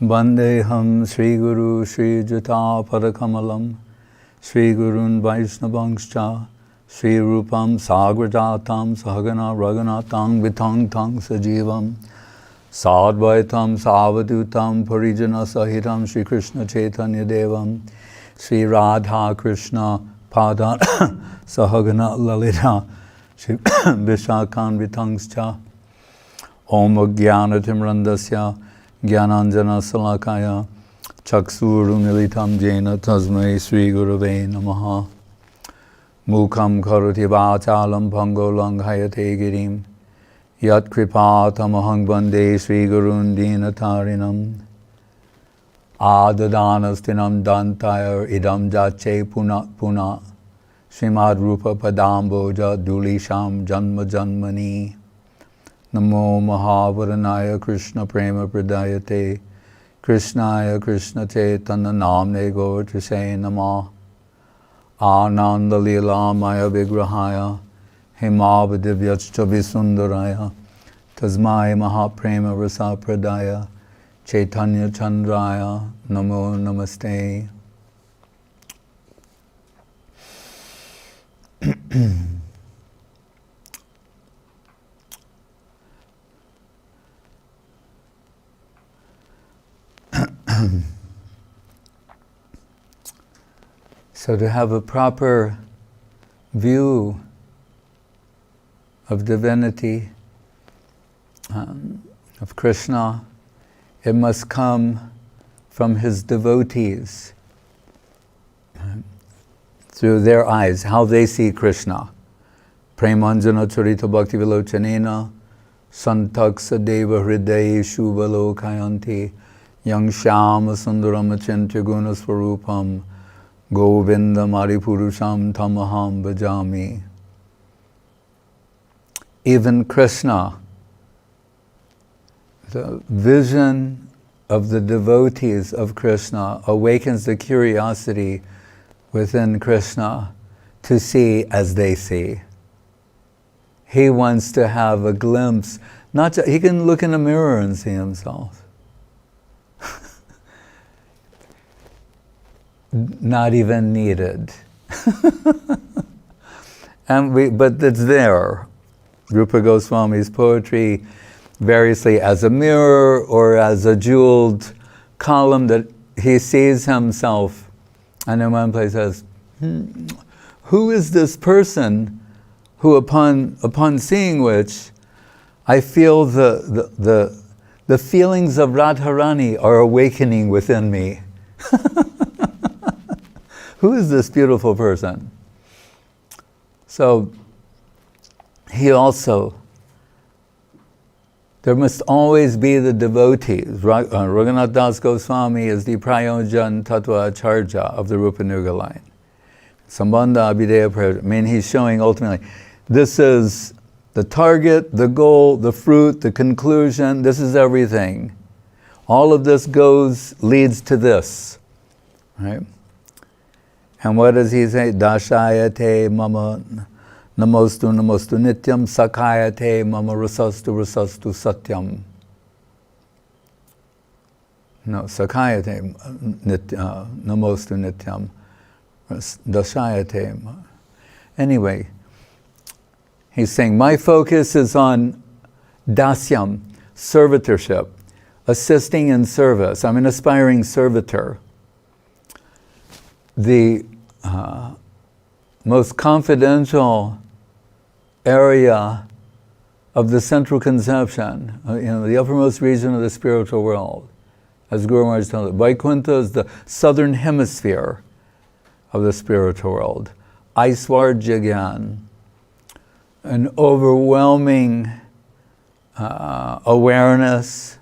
Vandeham Sri Guru Sri Juta Padakamalam Sri Gurun Vaishnavangscha Sri Rupam Sagrajatam Sahagana Raghunatam Vitang Tang Sajivam Sadvaitam Savadutam Parijana Sahitam Sri Krishna Chaitanya Devam Sri Radha Krishna Pada Sahagana Lalita Sri Vishakhan Vitangscha Om Jnana Timrandasya Jnananjana Salakaya Chakshuru Militam Jena Tasmai Sri Gurave Namaha Mukam Karoti Vachalam Pango Langhayate Girim Yat Kripa Tamahang Bande Sri Gurun Dinatarinam Adadanastinam Dantayar Idam Jache Puna Puna Srimad Rupa Padamboja Dulisham Janma Janmani Namo Mahavaranaya Krishna Prema Pradayate Krishnaya Krishna Chaitanya Namne Gaurtrise Namah Ananda Lila Maya Vigrahaya Himavadivyachcha Visundaraya Tasmai Mahaprema Rasa Pradaya Chaitanya Chandraya Namo Namaste. So to have a proper view of divinity, of Krishna, it must come from his devotees, through their eyes, how they see Krishna. Premanjana Charita Bhakti Vilochanena Santaksa Deva Hridayi Shubalo Kayanti Yang Shama Sundaram Achintya Guna Swarupam Govinda Maripurusham Tamaham Bhajami. Even Krishna, the vision of the devotees of Krishna awakens the curiosity within Krishna to see as they see. He wants to have a glimpse, he can look in a mirror and see himself. Not even needed. But it's there. Rupa Goswami's poetry, variously as a mirror or as a jeweled column that he sees himself. And in one place says, who is this person who upon seeing which I feel the feelings of Radharani are awakening within me? Who is this beautiful person? So he also, there must always be the devotees. Raghunath Das Goswami is the Prayojan Tattva Acharya of the Rupa Nuga line. Sambandha Abhideya Prayojan. I mean, he's showing ultimately, this is the target, the goal, the fruit, the conclusion, this is everything. All of this leads to this, right? And what does he say? Dashayate mama namostu namostu nityam sakayate mama rasastu rasastu satyam. No, sakayate namostu nityam dashayate. Anyway, he's saying, my focus is on dasyam, servitorship, assisting in service. I'm an aspiring servitor. The most confidential area of the central conception, the uppermost region of the spiritual world, as Guru Maharaj tells it, Vaikuntha is the southern hemisphere of the spiritual world. Aiswarja Gyan, an overwhelming awareness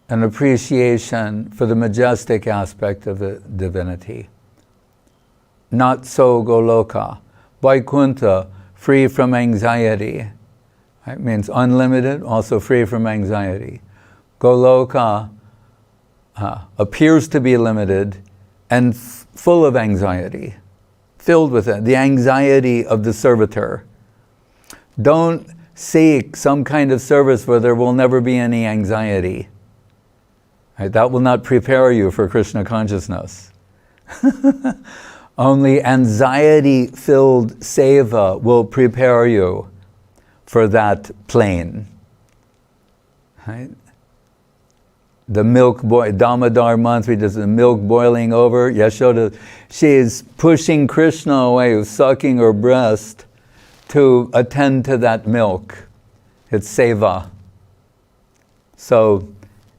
and appreciation for the majestic aspect of the divinity. Not so Goloka. Vaikuntha, free from anxiety. It means unlimited, also free from anxiety. Goloka appears to be limited and full of anxiety, filled with it, the anxiety of the servitor. Don't seek some kind of service where there will never be any anxiety. Right? That will not prepare you for Krishna consciousness. Only anxiety-filled seva will prepare you for that plane. Right? The milk Damodar mantra, does the milk boiling over? Yashoda, she is pushing Krishna away, sucking her breast to attend to that milk. It's seva. So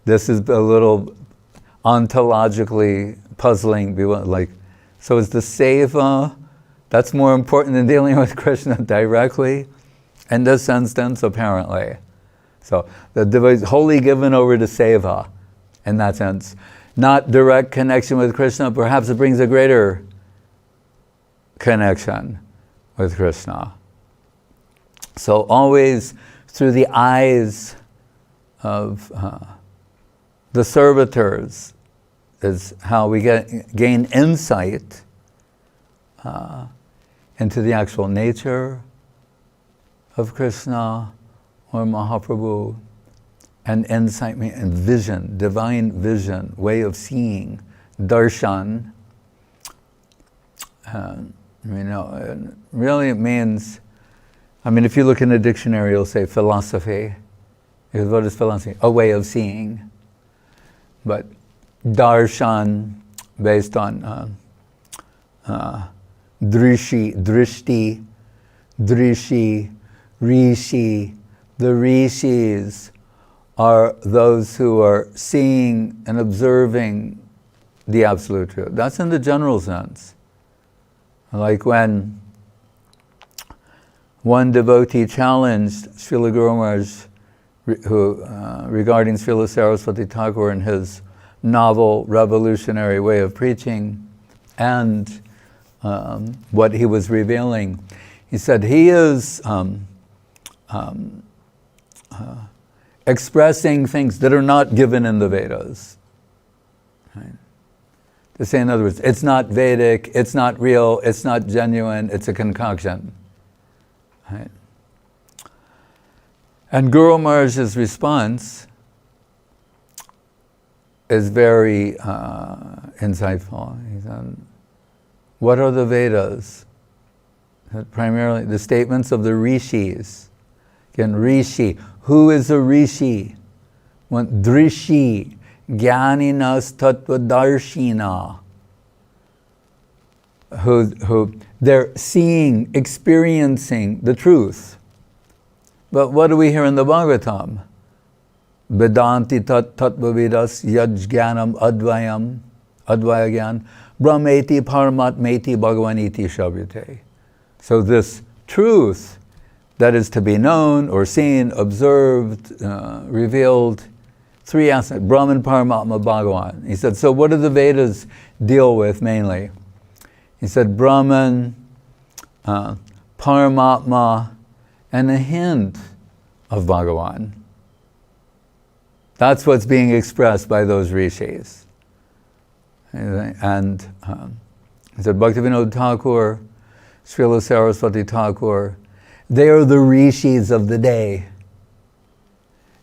this is a little ontologically puzzling. So is the seva, that's more important than dealing with Krishna directly? In this instance, apparently. So the devotees wholly given over to seva, in that sense. Not direct connection with Krishna, perhaps it brings a greater connection with Krishna. So always through the eyes of the servitors is how we gain insight into the actual nature of Krishna or Mahaprabhu, and insight and vision, divine vision, way of seeing, darshan. Really it means, if you look in a dictionary, you'll say philosophy. Because what is philosophy? A way of seeing. But darshan, based on drishti, rishi. The rishis are those who are seeing and observing the absolute truth. That's in the general sense. Like when one devotee challenged Srila Guru Maharaj regarding Srila Saraswati Thakur and his novel, revolutionary way of preaching and what he was revealing. He said he is expressing things that are not given in the Vedas. Right? To say, in other words, it's not Vedic, it's not real, it's not genuine, it's a concoction. Right? And Guru Maharaj's response is very insightful. He said, what are the Vedas? Primarily the statements of the rishis. Again, rishi. Who is a rishi? Drishi. Jnaninas tattvadarshina. Who they're seeing, experiencing the truth. But what do we hear in the Bhagavatam? Vedanti tattvavidas yajjnanam advayam, advayagyan, brahmeti paramatmeti bhagavaniti shabhyate. So this truth that is to be known or seen, observed, revealed, three aspects, Brahman, Paramatma, Bhagavan. He said, so what do the Vedas deal with mainly? He said Brahman, Paramatma, and a hint of Bhagavan. That's what's being expressed by those rishis. And he said Bhaktivinoda Thakur, Srila Saraswati Thakur, they are the rishis of the day.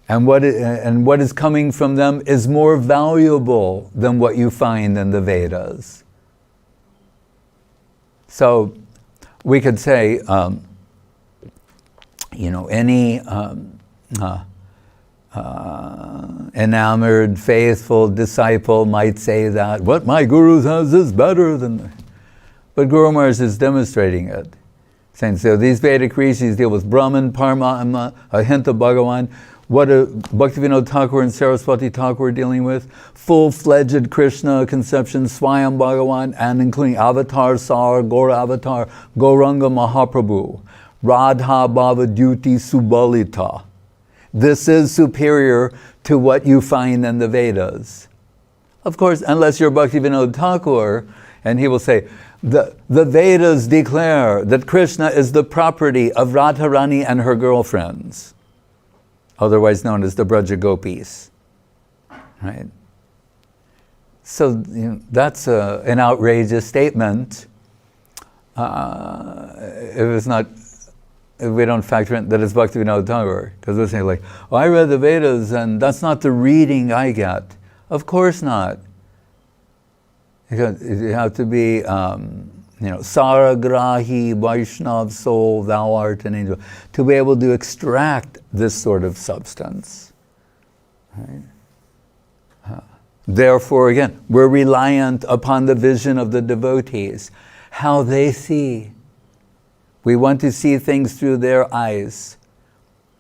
And what is coming from them is more valuable than what you find in the Vedas. So we could say, any enamored, faithful disciple might say that, what my guru says is better than... But Guru Maharaj is demonstrating it. Saying, so these Vedic rishis deal with Brahman, Paramatma, a hint of Bhagavan. What are Bhaktivinoda Thakur and Saraswati Thakur are dealing with? Full-fledged Krishna conception, Swayam Bhagavan, and including Avatar Sar, Gaura Avatar, Gauranga Mahaprabhu, Radha Bhava Duty Subalita. This is superior to what you find in the Vedas. Of course, unless you're Bhaktivinoda Thakur, and he will say, the Vedas declare that Krishna is the property of Radharani and her girlfriends, otherwise known as the Braja Gopis. Right? So that's an outrageous statement. If we don't factor in that it's Bhaktivinoda Thakur, because we're saying I read the Vedas and that's not the reading I get. Of course not. Because you have to be, Saragrahi, Vaishnav soul, thou art an angel, to be able to extract this sort of substance. Right? Therefore, again, we're reliant upon the vision of the devotees, how they see. We want to see things through their eyes.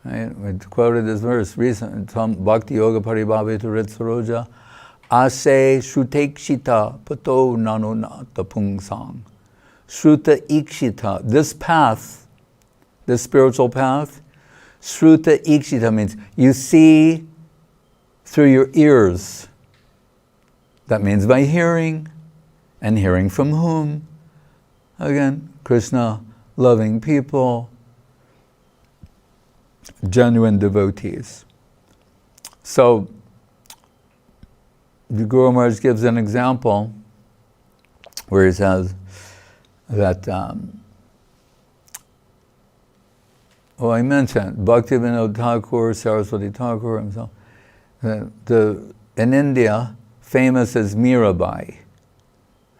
Right? We quoted this verse recently, Bhakti Yoga Paribhavetu Ritsaroja, Ase Shrutekshita Pato Nanonata Pungsang. Shruta Ikshita, this path, this spiritual path, Shruta Ikshita means you see through your ears. That means by hearing, and hearing from whom? Again, Krishna, loving people, genuine devotees. So, the Guru Maharaj gives an example where he says that, I mentioned Bhakti Thakur, Saraswati Thakur himself. In India, famous as Mirabai,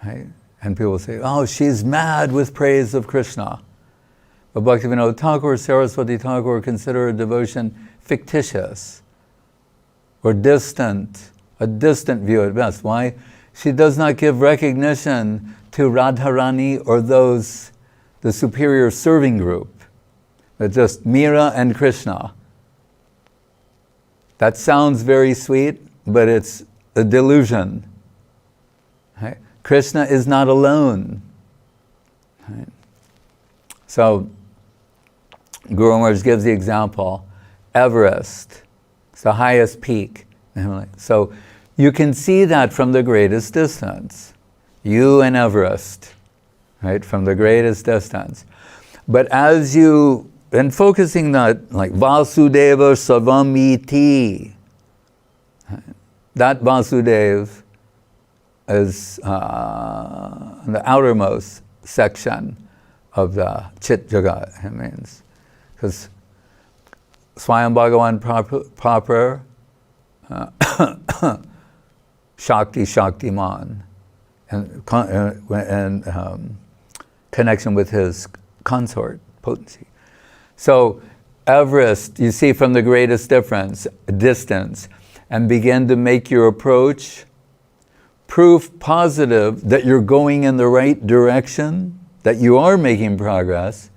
right? And people say, oh, she's mad with praise of Krishna. But Bhaktivinoda Thakur, Saraswati Thakur consider a devotion fictitious or distant, a distant view at best. Why? She does not give recognition to Radharani or those, the superior serving group. But just Mira and Krishna. That sounds very sweet, but it's a delusion. Right? Krishna is not alone. Right? So, Guru Maharaj gives the example, Everest, it's the highest peak. So, you can see that from the greatest distance. You and Everest, right, from the greatest distance. But as you, and focusing that, like Vasudeva Savamiti, that Vasudev is the outermost section of the Chit Jagat, it means. Because Swayam Bhagavan proper, Shakti Shaktiman, and connection with his consort, potency. So Everest, you see from the greatest distance, and begin to make your approach proof positive that you're going in the right direction, that you are making progress,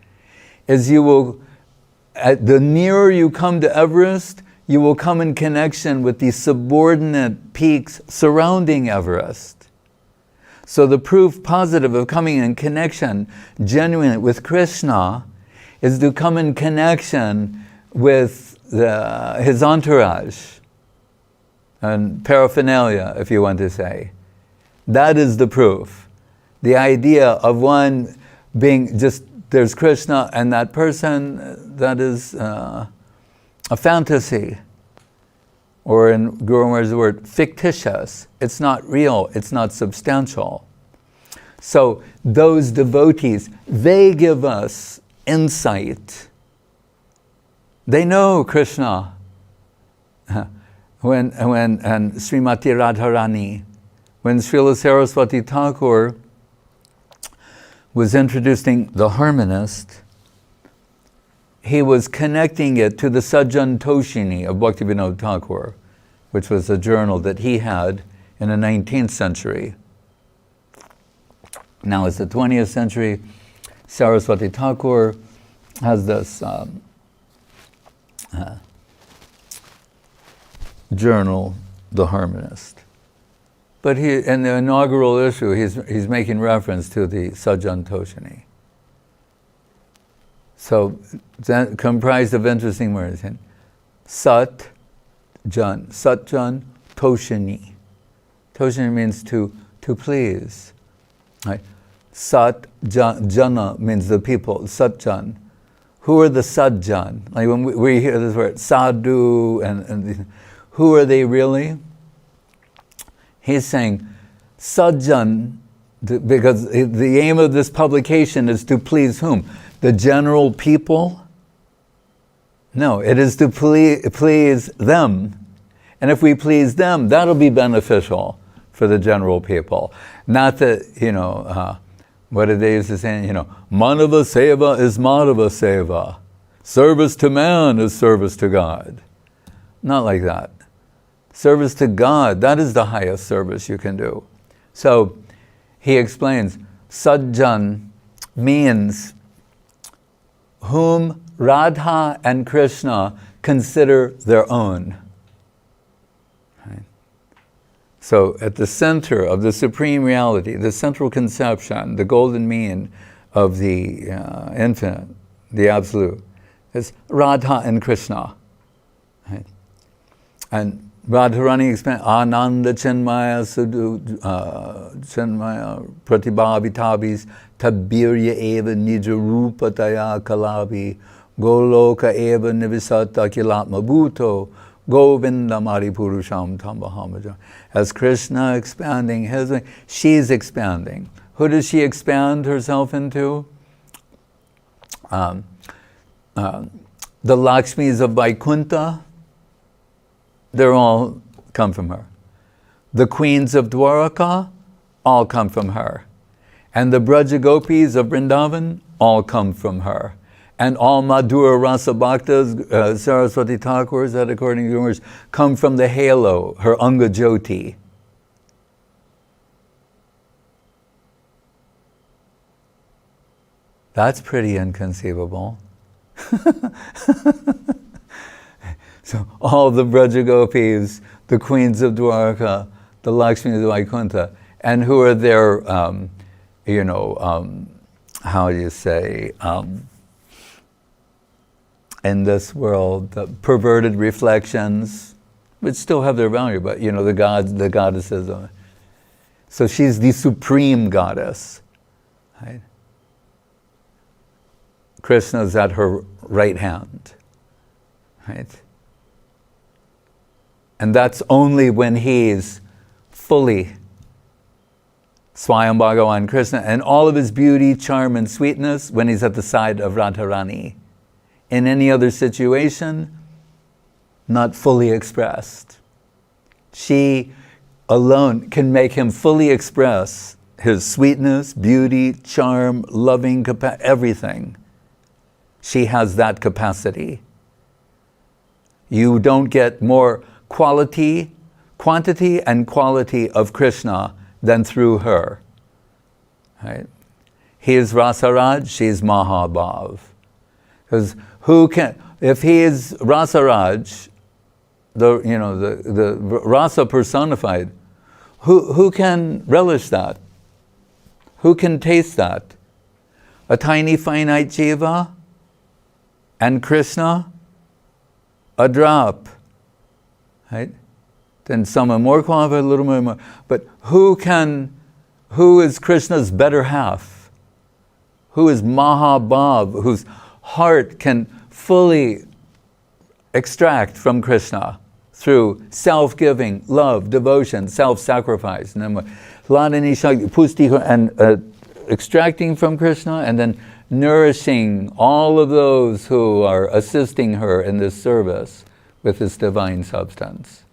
is you will, the nearer you come to Everest, you will come in connection with the subordinate peaks surrounding Everest. So the proof positive of coming in connection genuinely with Krishna is to come in connection with his entourage and paraphernalia, if you want to say. That is the proof. The idea of one being just, there's Krishna and that person, that is a fantasy. Or in Guru Maharaj's word, fictitious. It's not real, it's not substantial. So those devotees, they give us insight. They know Krishna. When Srimati Radharani, when Srila Saraswati Thakur was introducing the harmonist, he was connecting it to the Sajjan Toshini of Bhaktivinoda Thakur, which was a journal that he had in the 19th century. Now it's the 20th century. Saraswati Thakur has this journal, The Harmonist. But he, in the inaugural issue, he's making reference to the Sajjan Toshini. So, comprised of interesting words. Sat, Jan, Satjan, Toshini. Toshini means to please. Right? Sat, Jana means the people, Satjan. Who are the Sadjan? Like when we hear this word, sadhu, and who are they really? He's saying, Sadjan, because the aim of this publication is to please whom? The general people? No, it is to please them. And if we please them, that'll be beneficial for the general people. Not that, what did they used to say? Manava seva is Madhava seva. Service to man is service to God. Not like that. Service to God, that is the highest service you can do. So he explains, Sajjan means whom Radha and Krishna consider their own. Right? So at the center of the supreme reality, the central conception, the golden mean of the infinite, the absolute, is Radha and Krishna. Right? And Radharani explains, Ananda Chinmaya Chinmaya Pratibhavitabhis Tabirya Eva Nija Rupataya Kalavi Goloka Eva Nivisata Kilatma Bhuto Govinda Maripurusham Tambahamaja. As Krishna expanding his wing, she's expanding. Who does she expand herself into? The Lakshmis of Vaikuntha, they're all come from her. The queens of Dwaraka, all come from her. And the Braja Gopis of Vrindavan, all come from her. And all Madhura Rasa Bhaktas, Saraswati Thakurs, that according to yours, come from the halo, her Anga Jyoti. That's pretty inconceivable. So all the Braja Gopis, the queens of Dwaraka, the Lakshmis of Vaikuntha, and who are their, how do you say, in this world, the perverted reflections, which still have their value, but the gods, the goddesses. So she's the supreme goddess, right? Krishna's at her right hand, right? And that's only when he's fully Swayam Bhagavan Krishna and all of his beauty, charm, and sweetness when he's at the side of Radharani. In any other situation, not fully expressed. She alone can make him fully express his sweetness, beauty, charm, loving, everything. She has that capacity. You don't get more quantity and quality of Krishna than through her. Right? He is Rasaraj, she is Mahabhav. Because if he is Rasaraj, the rasa personified, who can relish that? Who can taste that? A tiny finite jiva and Krishna, a drop. Right? Then some are more qualified, a little more. But who is Krishna's better half? Who is Mahabhav, whose heart can fully extract from Krishna through self-giving, love, devotion, self-sacrifice, and extracting from Krishna and then nourishing all of those who are assisting her in this service with this divine substance.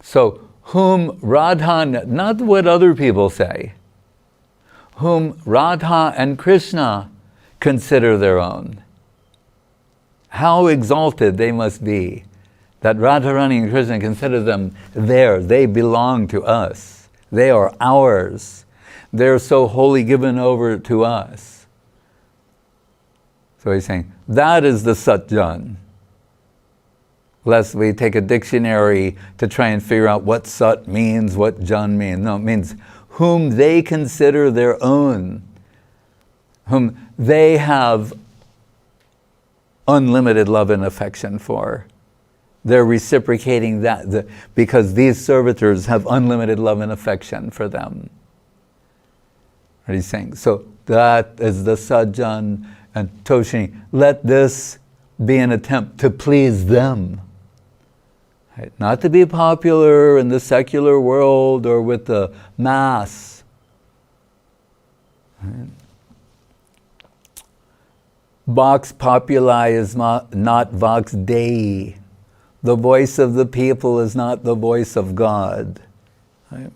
So, whom Radha, not what other people say, whom Radha and Krishna consider their own. How exalted they must be that Radharani and Krishna consider them theirs. They belong to us. They are ours. They're so wholly given over to us. So he's saying, that is the Satjan. Lest we take a dictionary to try and figure out what Sat means, what Jan means. No, it means whom they consider their own, whom they have unlimited love and affection for. They're reciprocating that because these servitors have unlimited love and affection for them. What he's saying. So that is the Sajjan and Toshini. Let this be an attempt to please them. Right? Not to be popular in the secular world or with the mass. Right? Vox populi is not vox Dei. the voice of the people is not the voice of God. Right?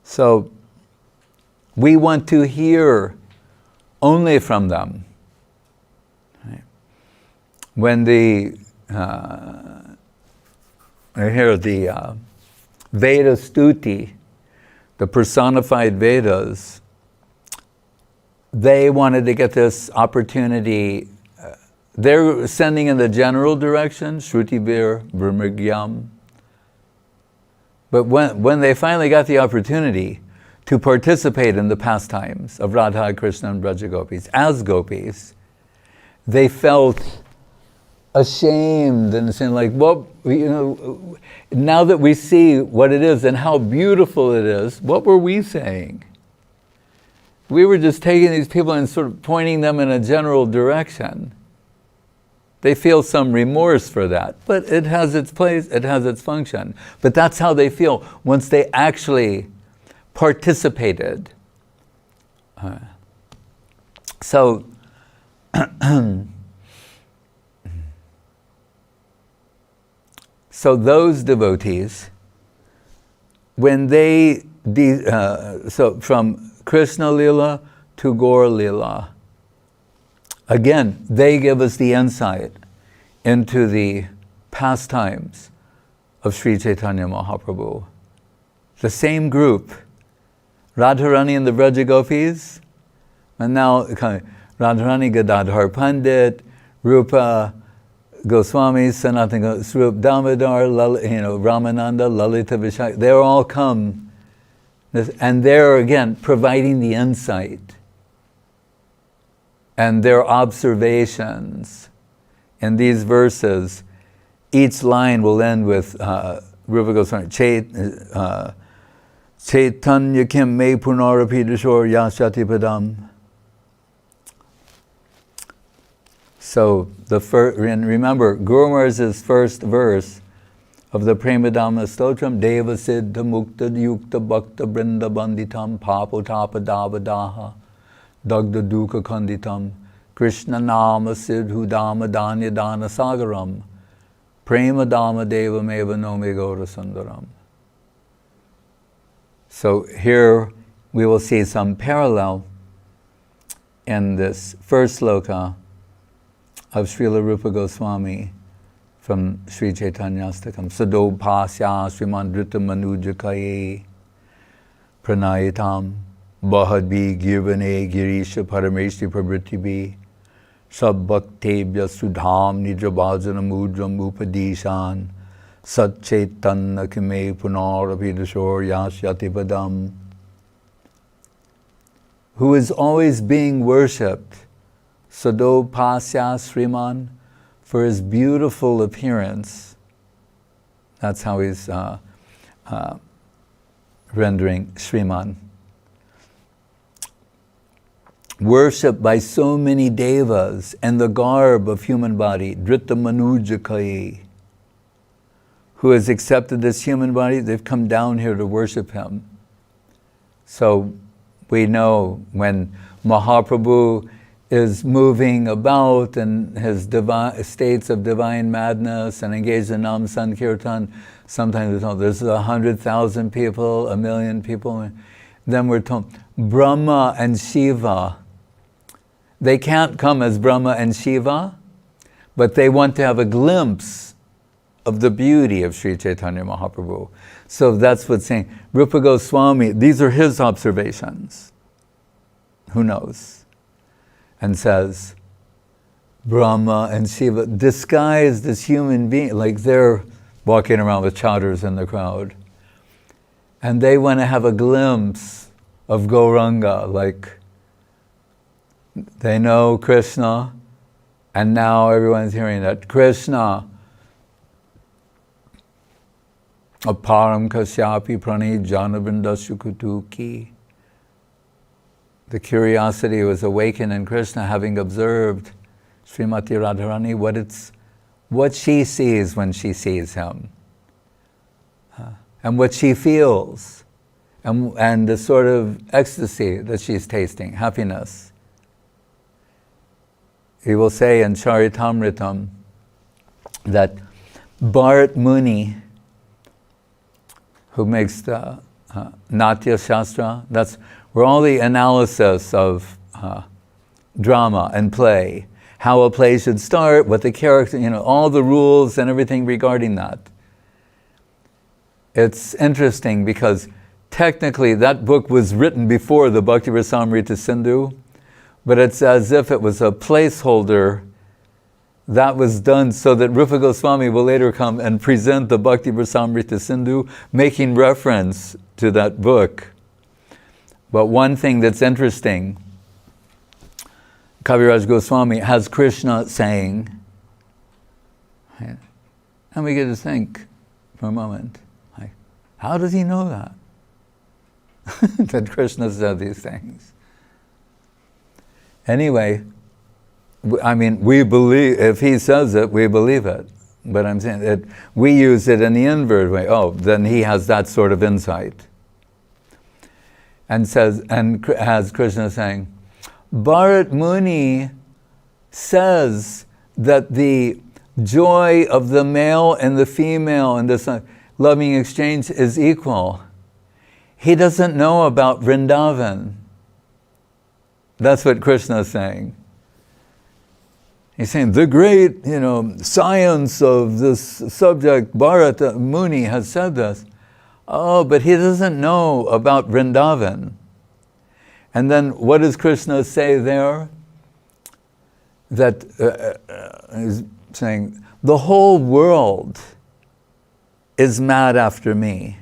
So we want to hear only from them. Right? When I hear the Veda Stuti, the personified Vedas, they wanted to get this opportunity. They're sending in the general direction, Shrutibir, Brahmrigyam. But when they finally got the opportunity to participate in the pastimes of Radha, Krishna, and Braja Gopis, as gopis, they felt ashamed and saying like, well, now that we see what it is and how beautiful it is, what were we saying? We were just taking these people and sort of pointing them in a general direction. They feel some remorse for that, but it has its place, it has its function. But that's how they feel once they actually participated. So those devotees, when they, so from Krishna Lila to Gaur Lila, again, they give us the insight into the pastimes of Sri Chaitanya Mahaprabhu. The same group, Radharani and the Braja Gopis, and now Radharani Gadadhar Pandit, Rupa Goswami, Sanatana Swarup Damodar, Ramananda, Lalita Vishak, they're all come, and they're again providing the insight and their observations. In these verses, each line will end with Rupa Goswami, Chaitanya kim me punarapi dishor yashati padam. So remember, Guru Maharaj's first verse of the Premadhamma Stotram, Deva Siddha Mukta Yukta Bhakta Brinda Banditam Papotapa Davadaha Dagda Dukkha Kanditam Krishna Nama Siddhu Dhamma Dhanya Dana Sagaram Prema Dhamma Deva Meva Nome Gaura Sundaram. So here we will see some parallel in this first sloka of Srila Rupa Goswami from Sri Chaitanyastakam. Sado Pasya Srimandrita Manujakaye Pranayitam Bahadbi Girvane Girisha Parameshti Prabhritibhi Sab Bhaktebhya Sudham Nijabhajana Mudram Upadishan Sat Chaitanya Kime Punarabhidashor Yashyati Padam, who is always being worshipped, Sado Pasya Sriman, for his beautiful appearance. That's how he's rendering Sriman. Worshipped by so many devas and the garb of human body, Drita Manujakai, who has accepted this human body, they've come down here to worship him. So we know when Mahaprabhu is moving about in his states of divine madness and engaged in Nam Sankirtan, sometimes we're told there's 100,000 people, 1,000,000 people. Then we're told Brahma and Shiva, they can't come as Brahma and Shiva, but they want to have a glimpse of the beauty of Sri Chaitanya Mahaprabhu. So that's what's saying. Rupa Goswami, these are his observations. Who knows? And says, Brahma and Shiva disguised as human beings, like they're walking around with chowders in the crowd. And they want to have a glimpse of Gauranga, like they know Krishna, and now everyone's hearing that Krishna, aparam kasyapi pranit janavindashukutuki. The curiosity was awakened in Krishna, having observed Srimati Radharani, what she sees when she sees him, and what she feels, and the sort of ecstasy that she's tasting, happiness. He will say in Charitamritam that Bharat Muni, who makes the Natya Shastra, that's where all the analysis of drama and play, how a play should start, what the character, all the rules and everything regarding that. It's interesting because technically that book was written before the Bhakti Rasamrita Sindhu, but it's as if it was a placeholder that was done so that Rupa Goswami will later come and present the Bhakti Rasamrita Sindhu, making reference to that book. But one thing that's interesting, Kaviraj Goswami has Krishna saying, and we get to think for a moment, how does he know that? That Krishna said these things. Anyway, I mean, we believe, if he says it, we believe it. But I'm saying that we use it in the inverted way. Oh, then he has that sort of insight. And has Krishna saying, Bharat Muni says that the joy of the male and the female in this loving exchange is equal. He doesn't know about Vrindavan. That's what Krishna is saying. He's saying the great, science of this subject, Bharata Muni has said this. Oh, but he doesn't know about Vrindavan. And then what does Krishna say there? That he's saying, the whole world is mad after me.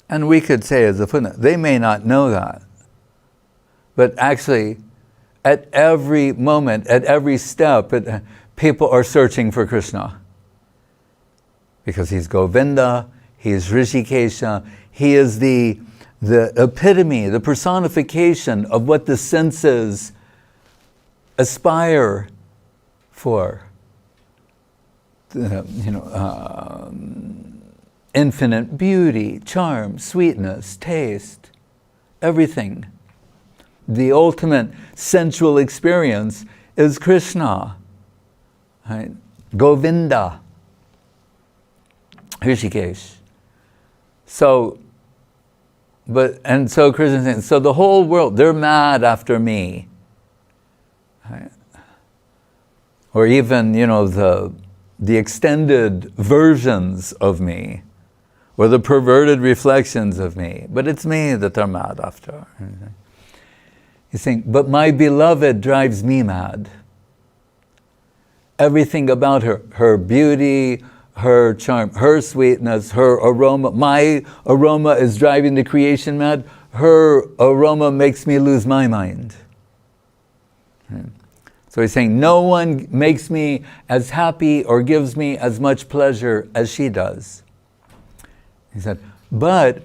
And we could say as a footnote, they may not know that. But actually, at every moment, at every step, people are searching for Krishna. Because he's Govinda, he is Rishikesha, he is the epitome, the personification of what the senses aspire for. Infinite beauty, charm, sweetness, taste, everything. The ultimate sensual experience is Krishna, right? Govinda, Rishikesh. So Krishna is saying, so the whole world, they're mad after me. Right? Or even, the extended versions of me, or the perverted reflections of me. But it's me that they're mad after. He's saying, but my beloved drives me mad. Everything about her beauty, her charm, her sweetness, her aroma. My aroma is driving the creation mad. Her aroma makes me lose my mind. So he's saying, no one makes me as happy or gives me as much pleasure as she does. He said, but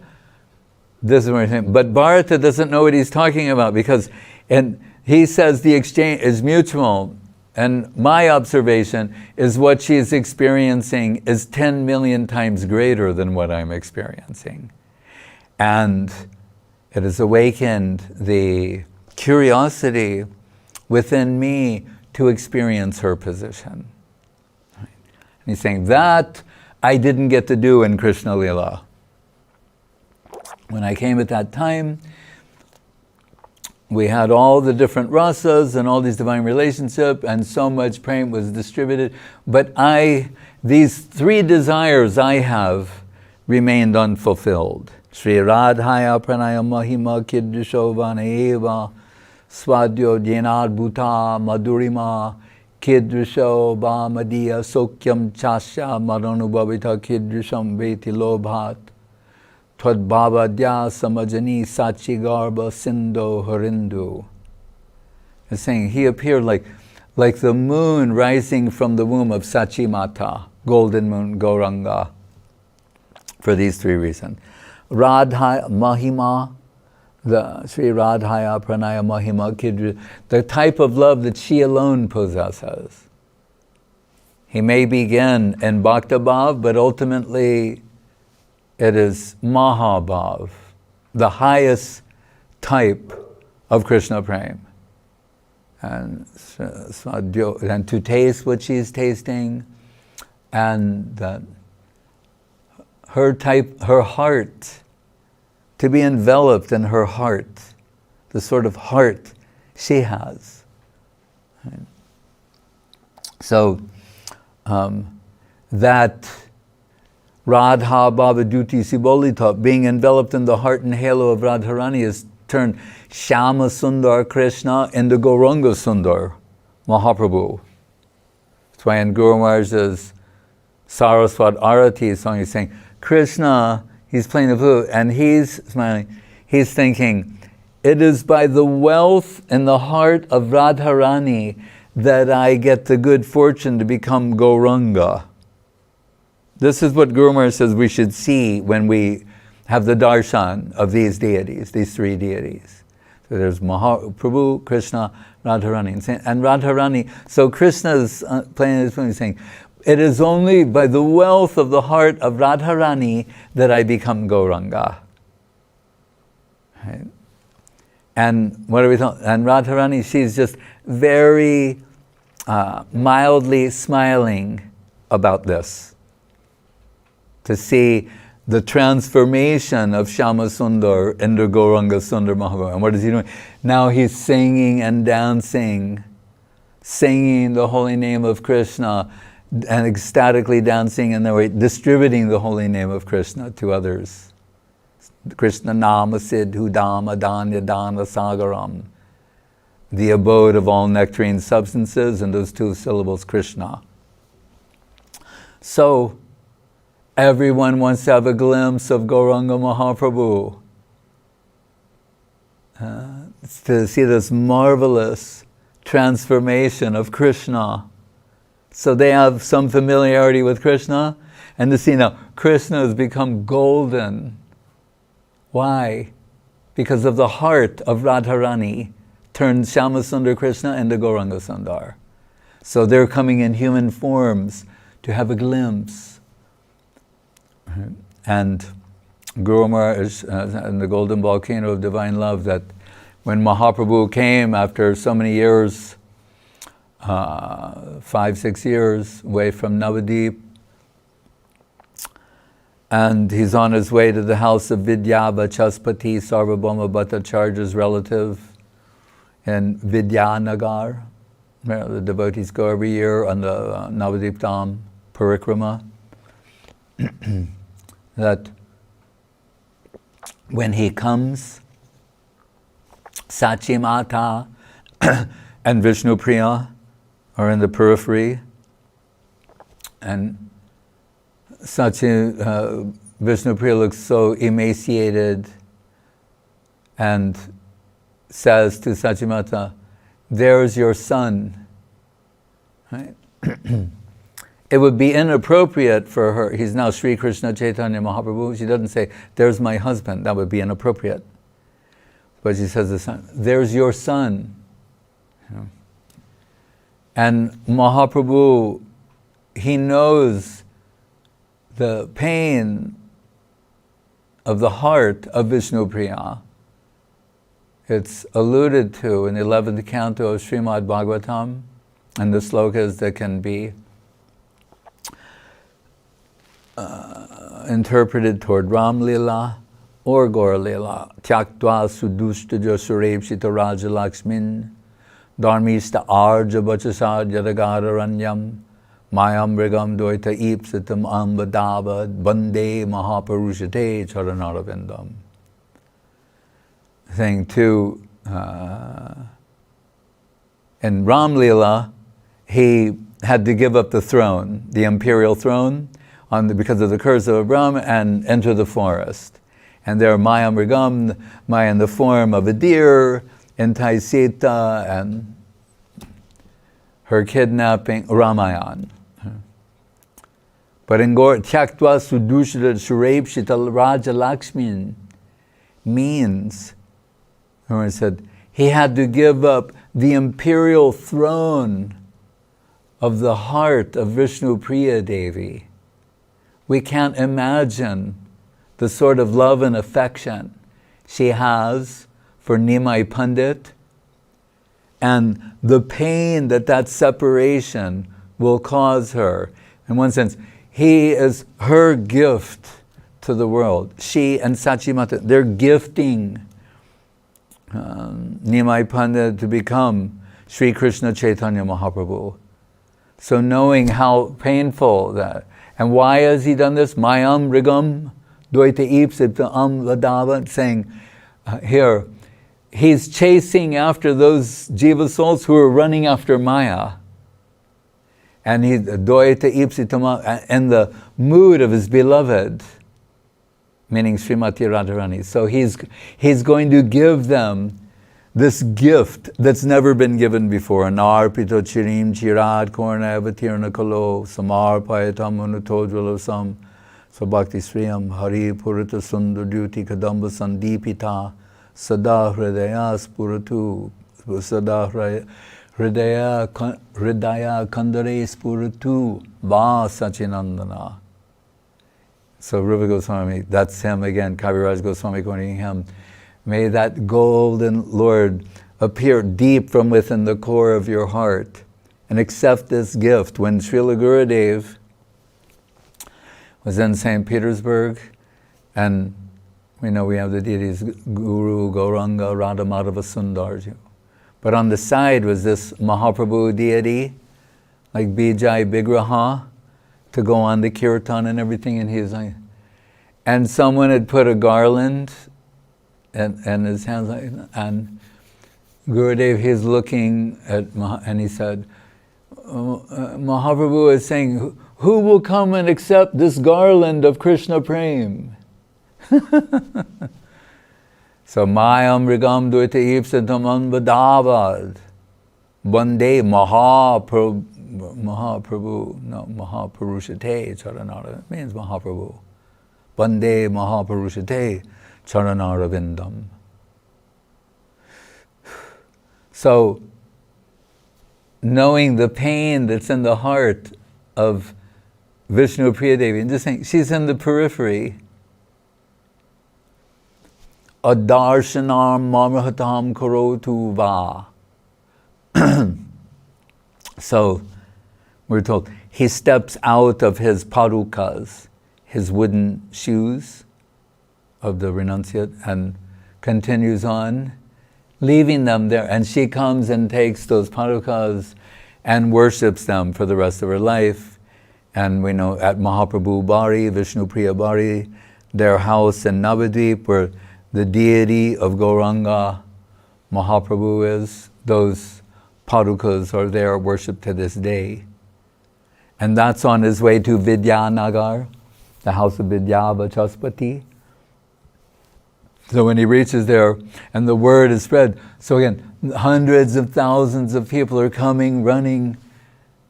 this is what he's saying, but Bharata doesn't know what he's talking about and he says the exchange is mutual. And my observation is what she's experiencing is 10 million times greater than what I'm experiencing. And it has awakened the curiosity within me to experience her position. And he's saying that I didn't get to do in Krishna Lila. When I came at that time, we had all the different rasas and all these divine relationships, and so much prema was distributed. But these three desires I have remained unfulfilled. Sri Radhaya Pranaya Mahima Kidrishovana Eva Swadyo Dyenad Bhuta Madhurima Kidrisho Bhamadiya Sokyam Chasya Maranubhavita Kidrisham Veti Lobhat Twad Baba Dya Samajani Sachi Garba Sindo Harindu. It's saying he appeared like the moon rising from the womb of Sachi Mata, golden moon Gauranga, for these three reasons. Radha Mahima, the Sri Radhaya Pranaya Mahima Kidri, the type of love that she alone possesses. He may begin in Bhakta Bhav, but ultimately it is Mahabhav, the highest type of Krishna Prema. And to taste what she's tasting, and that her heart, to be enveloped in her heart, the sort of heart she has. Right? So that Radha Baba Duti Sibolita, being enveloped in the heart and halo of Radharani, is turned Shyama Sundar Krishna into Gauranga Sundar Mahaprabhu. That's why in Guru Maharaj's Saraswat Arati song, he's saying, Krishna, he's playing the flute, and he's smiling. He's thinking, it is by the wealth in the heart of Radharani that I get the good fortune to become Gauranga. This is what Guru Maharaj says we should see when we have the darshan of these deities, these three deities. So there's Mahaprabhu, Krishna, Radharani. And Radharani, so Krishna is playing this point, saying, it is only by the wealth of the heart of Radharani that I become Gauranga. Right? And what are we talking? And Radharani, she's just very mildly smiling about this, to see the transformation of Shyama Sundar into Gauranga Sundar Mahaprabhu. And what is he doing? Now he's singing and dancing, singing the holy name of Krishna, and ecstatically dancing, and then distributing the holy name of Krishna to others. Krishna Nama Siddhu Dhamma Dhanya Dana Sagaram, the abode of all nectarine substances, and those two syllables, Krishna. So, everyone wants to have a glimpse of Gauranga Mahaprabhu. To see this marvelous transformation of Krishna. So they have some familiarity with Krishna, and to see now, Krishna has become golden. Why? Because of the heart of Radharani turned Shyama Sundar Krishna into Gauranga Sundar. So they're coming in human forms to have a glimpse. And Guru Maharaj, in the Golden Volcano of Divine Love, that when Mahaprabhu came after so many years, 5-6 years away from Navadip, and he's on his way to the house of Vidyavachaspati, Sarvabhauma Bhattacharya's relative in Vidyanagar. The devotees go every year on the Navadip Dham Parikrama. That when he comes, Sachi Mata and Vishnu Priya are in the periphery, and Vishnu Priya looks so emaciated and says to Sachimata, there's your son. Right? It would be inappropriate for her, he's now Sri Krishna Chaitanya Mahaprabhu, she doesn't say, there's my husband, that would be inappropriate. But she says, the son, there's your son. You know? And Mahaprabhu, he knows the pain of the heart of Vishnu Priya. It's alluded to in the 11th canto of Srimad Bhagavatam, and the slokas that can be interpreted toward Ram Lila or Gaur Lila. Tyaktva sudushtaja surepshita raja lakshmin dharmista arja bachasad yadagararanyam mayam brigam doita ipsitam ambadava bande mahaparushate charanaravindam. Saying to, in Ram Lila, he had to give up the throne, the imperial throne, because of the curse of Ram, and enter the forest. And there Maya Mrigam, Maya in the form of a deer, entice Sita, and her kidnapping, Ramayan. But in Gaur, Tyaktva Sudushita Surepshita Raja Lakshmin means, remember I said, he had to give up the imperial throne of the heart of Vishnu Priya Devi. We can't imagine the sort of love and affection she has for Nimai Pandit, and the pain that that separation will cause her In one sense, he is her gift to the world. She and Sachimata, they're gifting Nimai Pandit to become Sri Krishna Chaitanya Mahaprabhu. So knowing how painful that, and why has he done this? Mayam Rigam Dvaita Ipsipta Vadava, saying here, he's chasing after those jiva souls who are running after Maya. And he's Dvaita Ipsitama, in the mood of his beloved, meaning Srimati Radharani. So he's going to give them this gift that's never been given before. Narpito chirim chirad korna avatirna kalo samar payatam unutodrilo sam sabhakti sriyam hari purita sundar duty kadamba sandipita sada hridaya spuratu sada hridaya kandare spuratu va sachinandana. So Rupa Goswami, that's him again, Kaviraj Goswami quoting him. May that golden Lord appear deep from within the core of your heart and accept this gift. When Srila Gurudev was in St. Petersburg, and we know we have the deities Guru, Gauranga, Radha, Madhava, Sundar. But on the side was this Mahaprabhu deity, like Bijay Bigraha, to go on the kirtan and everything, and he's like, and someone had put a garland and his hands like, and Gurudev, he's looking at and he said, Mahaprabhu is saying, who will come and accept this garland of Krishna Prem? So Mayam Rigam Dvaita Ipsitam Anvadavad Bande Mahaprabhu, no, Mahapurushate Charanara, it means Mahaprabhu. Bande Mahapurushate Charanaravindam. So, knowing the pain that's in the heart of Vishnu Priya Devi, and just saying, she's in the periphery. Adarshanam mamahatam karotu va. So, we're told, he steps out of his parukas, his wooden shoes of the renunciate, and continues on, leaving them there. And she comes and takes those parukas and worships them for the rest of her life. And we know at Mahaprabhu Bari, Vishnu Priya Bari, their house in Navadvip, where the deity of Gauranga, Mahaprabhu is, those parukas are there worshipped to this day. And that's on his way to Vidyanagar, the house of Vidyavachaspati. So when he reaches there, and the word is spread, so again, hundreds of thousands of people are coming, running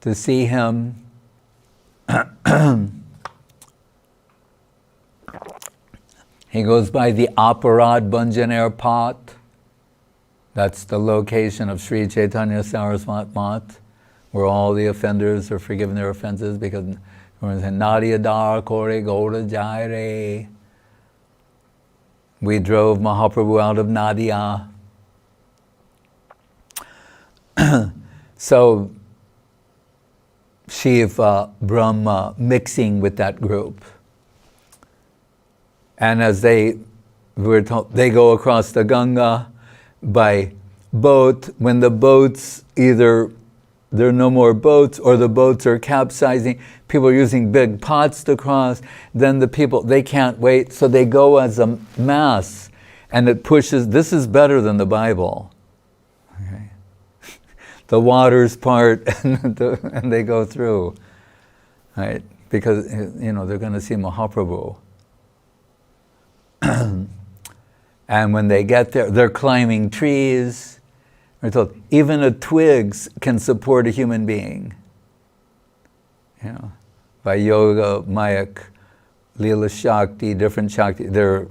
to see him. He goes by the Aparad Bhanjaner Pat. That's the location of Sri Chaitanya Saraswat Mat, where all the offenders are forgiven their offenses, because Nadia Dar Kore Gaura Jaire. We drove Mahaprabhu out of Nadia. So, Shiva, Brahma mixing with that group. And as we're told, they go across the Ganga by boat. When the boats, either there are no more boats or the boats are capsizing, people are using big pots to cross, then the people, they can't wait, so they go as a mass, and it pushes. This is better than the Bible. Okay. The waters part and they go through, right? Because, they're going to see Mahaprabhu. And when they get there, they're climbing trees. We're told, even a twigs can support a human being. By yoga, mayak, lila shakti, different shakti. They're,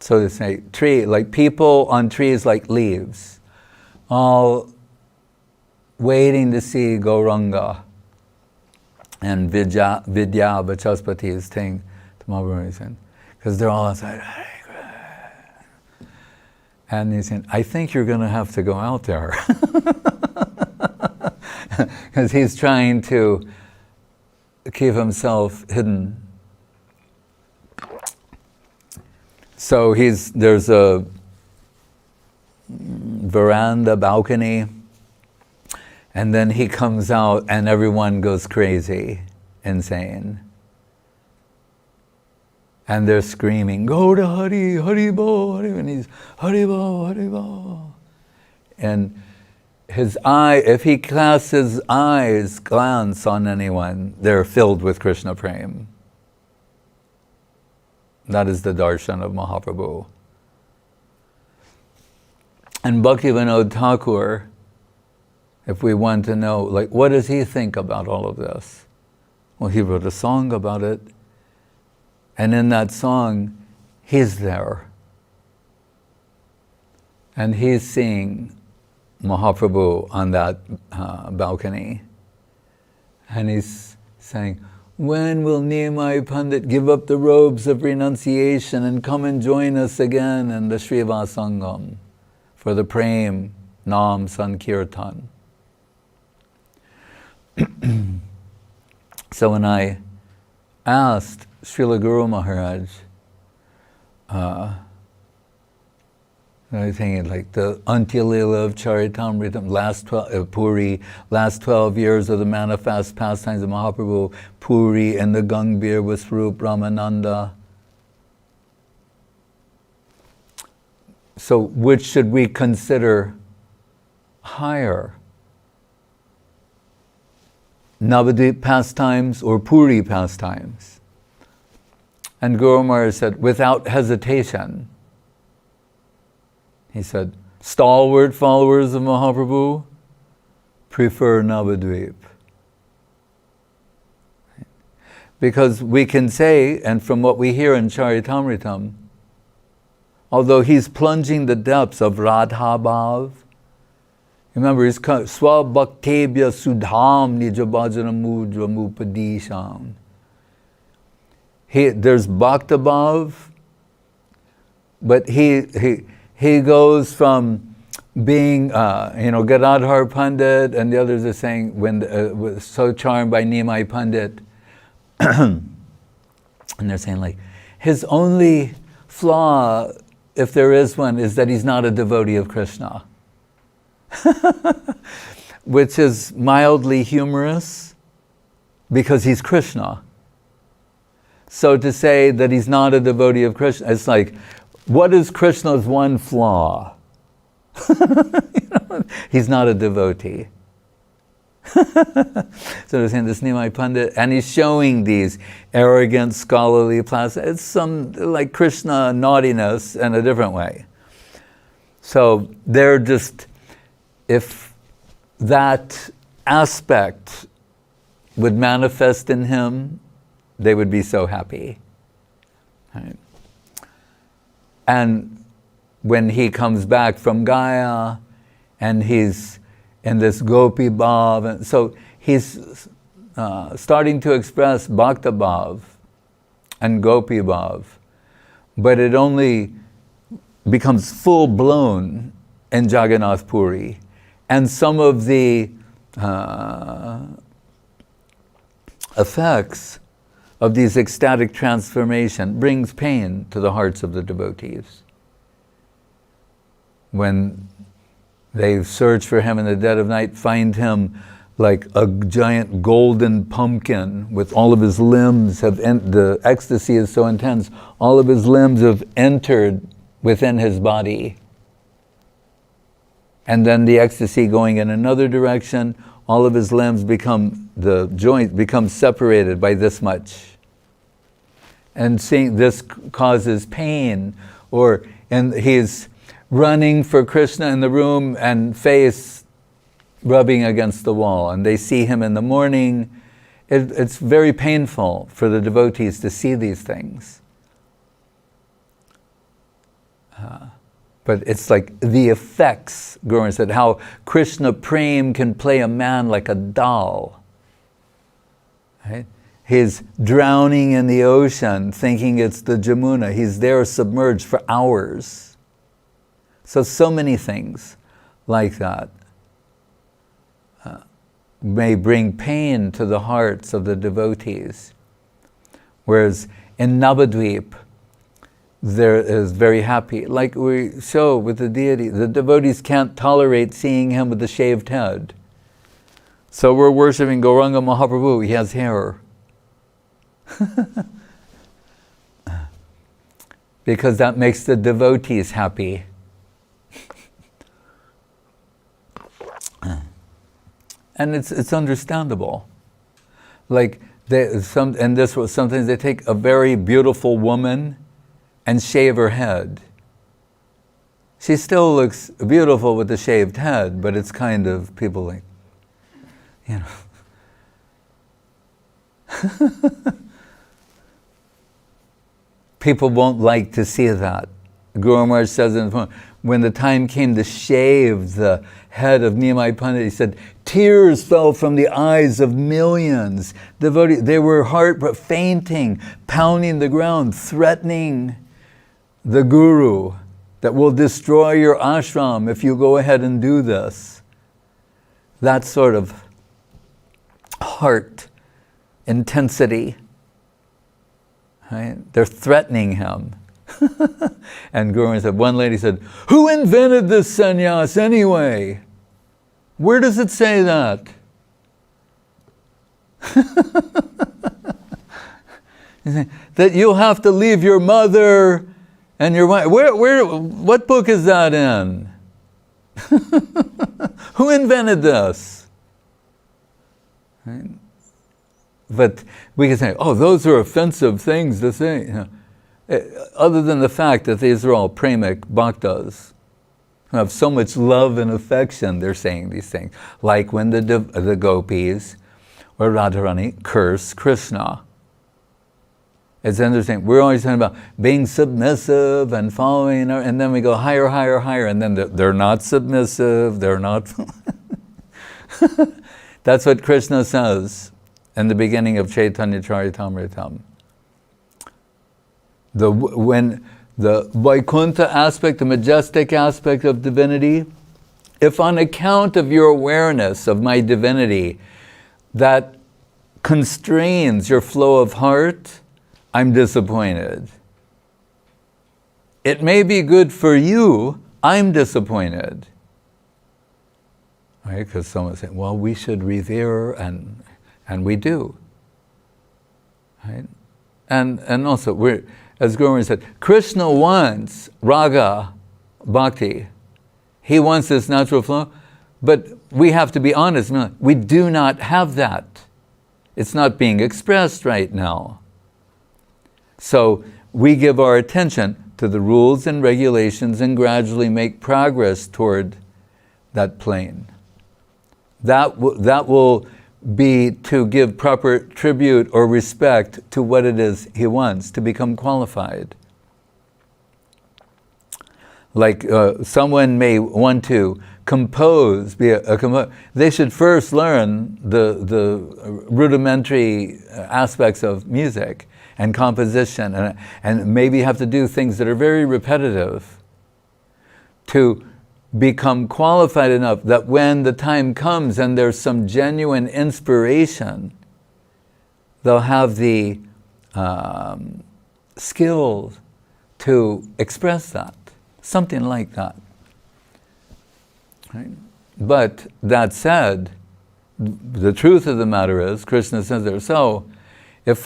so to say, tree, like people on trees like leaves, all waiting to see Gauranga. And Vidya Vachaspati's thing, because they're all outside. And he's saying, I think you're going to have to go out there. Because he's trying to keep himself hidden. So there's a veranda, balcony, and then he comes out and everyone goes crazy, insane. And they're screaming, "Go to Hari, Haribo, Haribo," and he's Haribo, Haribo. And his eye, if he casts his eyes, glance on anyone, they're filled with Krishna Prem. That is the darshan of Mahaprabhu. And Bhaktivinoda Thakur, if we want to know, like, what does he think about all of this? Well, he wrote a song about it. And in that song, he's there. And he's seeing Mahaprabhu on that balcony. And he's saying, "When will Nimai Pandit give up the robes of renunciation and come and join us again in the Srivasangam for the Prem Nam Sankirtan?" So when I asked Srila Guru Maharaj, I think like the Antya-lila of Charitamritam, Puri, last 12 years of the manifest pastimes of Mahaprabhu, Puri and the Gangbir with Swarup Ramananda. So which should we consider higher? Navadvip pastimes or Puri pastimes? And Guru Maharaj said, without hesitation, he said, stalwart followers of Mahaprabhu prefer Navadvip. Because we can say, and from what we hear in Charitamritam, although he's plunging the depths of Radhabhav, remember, he's Swabhaktebhya Sudham Nijabhajana Mudra Mupadisham. There's Bhaktabhav, but he goes from being, Gadadhar Pandit, and the others are saying, was so charmed by Nimai Pandit, and they're saying, like, his only flaw, if there is one, is that he's not a devotee of Krishna. Which is mildly humorous, because he's Krishna. So to say that he's not a devotee of Krishna, it's like, what is Krishna's one flaw? He's not a devotee. So they're saying this Nimai Pandit, and he's showing these arrogant, scholarly plastic. It's some like Krishna naughtiness in a different way. So they're just, if that aspect would manifest in him, they would be so happy. Right? And when he comes back from Gaya, and he's in this Gopi Bhav, and so he's starting to express Bhakta Bhav and Gopi Bhav, but it only becomes full-blown in Jagannath Puri. And some of the effects of these ecstatic transformation brings pain to the hearts of the devotees. When they search for him in the dead of night, find him like a giant golden pumpkin with all of his limbs the ecstasy is so intense, all of his limbs have entered within his body. And then the ecstasy going in another direction, all of his limbs the joints become separated by this much. And seeing this causes pain, and he's running for Krishna in the room and face rubbing against the wall. And they see him in the morning. It's very painful for the devotees to see these things. But it's like the effects, Gauranga said, how Krishna Prem can play a man like a doll. Right? He's drowning in the ocean, thinking it's the Jamuna. He's there submerged for hours. So many things like that. may bring pain to the hearts of the devotees. Whereas in Navadvip, there is very happy. Like we show with the deity, the devotees can't tolerate seeing him with a shaved head. So we're worshipping Gauranga Mahaprabhu, he has hair. Because that makes the devotees happy. And it's understandable. Like, and this was sometimes they take a very beautiful woman and shave her head. She still looks beautiful with the shaved head, but it's kind of, people like, you know. People won't like to see that. Guru Maharaj says in the poem, when the time came to shave the head of Niyamai Pandit, he said, tears fell from the eyes of millions. Devotees, they were fainting, pounding the ground, threatening the Guru that will destroy your ashram if you go ahead and do this. That sort of heart intensity. Right? They're threatening him. And Guru said, one lady said, who invented this sannyas anyway? Where does it say that? That you'll have to leave your mother and your wife. What book is that in? Who invented this? Right? But we can say, oh, those are offensive things to say. You know, other than the fact that these are all premik bhaktas who have so much love and affection, they're saying these things. Like when the gopis or Radharani curse Krishna. It's interesting. We're always talking about being submissive and following, and then we go higher, higher, higher, and then they're not submissive, they're not... That's what Krishna says in the beginning of Chaitanya Charitamritam. When the Vaikuntha aspect, the majestic aspect of divinity, if on account of your awareness of my divinity that constrains your flow of heart, I'm disappointed. It may be good for you, I'm disappointed. Right? Because someone said, well, we should revere, and we do. Right? And also, as Guru said, Krishna wants raga, bhakti. He wants this natural flow, but we have to be honest, we do not have that. It's not being expressed right now. So we give our attention to the rules and regulations and gradually make progress toward that plane. That will be to give proper tribute or respect to what it is he wants, to become qualified. Like someone may want to compose, be a composer. They should first learn the rudimentary aspects of music and composition, and maybe have to do things that are very repetitive to become qualified enough that when the time comes and there's some genuine inspiration, they'll have the skills to express that, something like that. Right? But that said, the truth of the matter is, Krishna says there, so if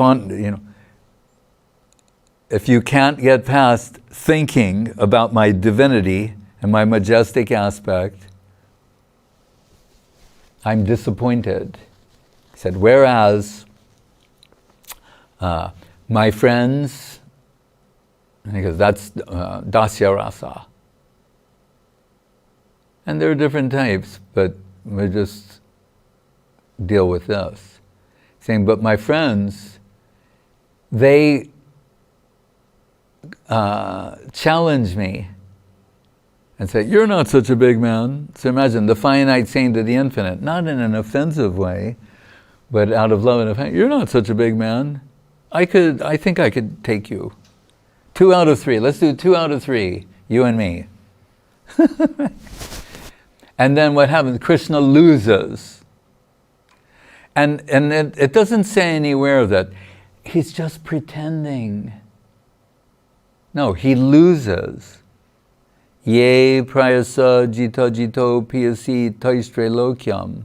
you can't get past thinking about my divinity and my majestic aspect, I'm disappointed. He said, whereas my friends, because that's dasya rasa. And there are different types, but we just deal with this. Saying, but my friends, they challenge me and say, you're not such a big man. So imagine the finite saying to the infinite, not in an offensive way, but out of love and affection, you're not such a big man. I think I could take you. 2 out of 3, let's do 2 out of 3, you and me. And then what happens? Krishna loses. And it doesn't say anywhere that he's just pretending. No, he loses. Ye prayasa jita jito piyasi taistre lokyam.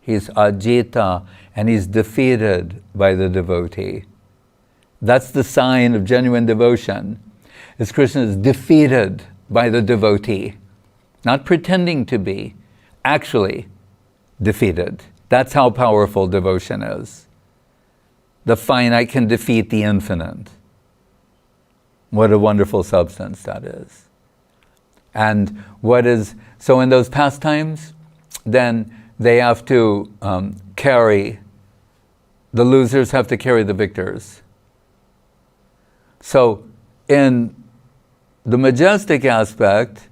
He's ajita, and he's defeated by the devotee. That's the sign of genuine devotion, is Krishna is defeated by the devotee. Not pretending to be, actually defeated. That's how powerful devotion is. The finite can defeat the infinite. What a wonderful substance that is. And so in those pastimes, then they have to carry, the losers have to carry the victors. So in the majestic aspect,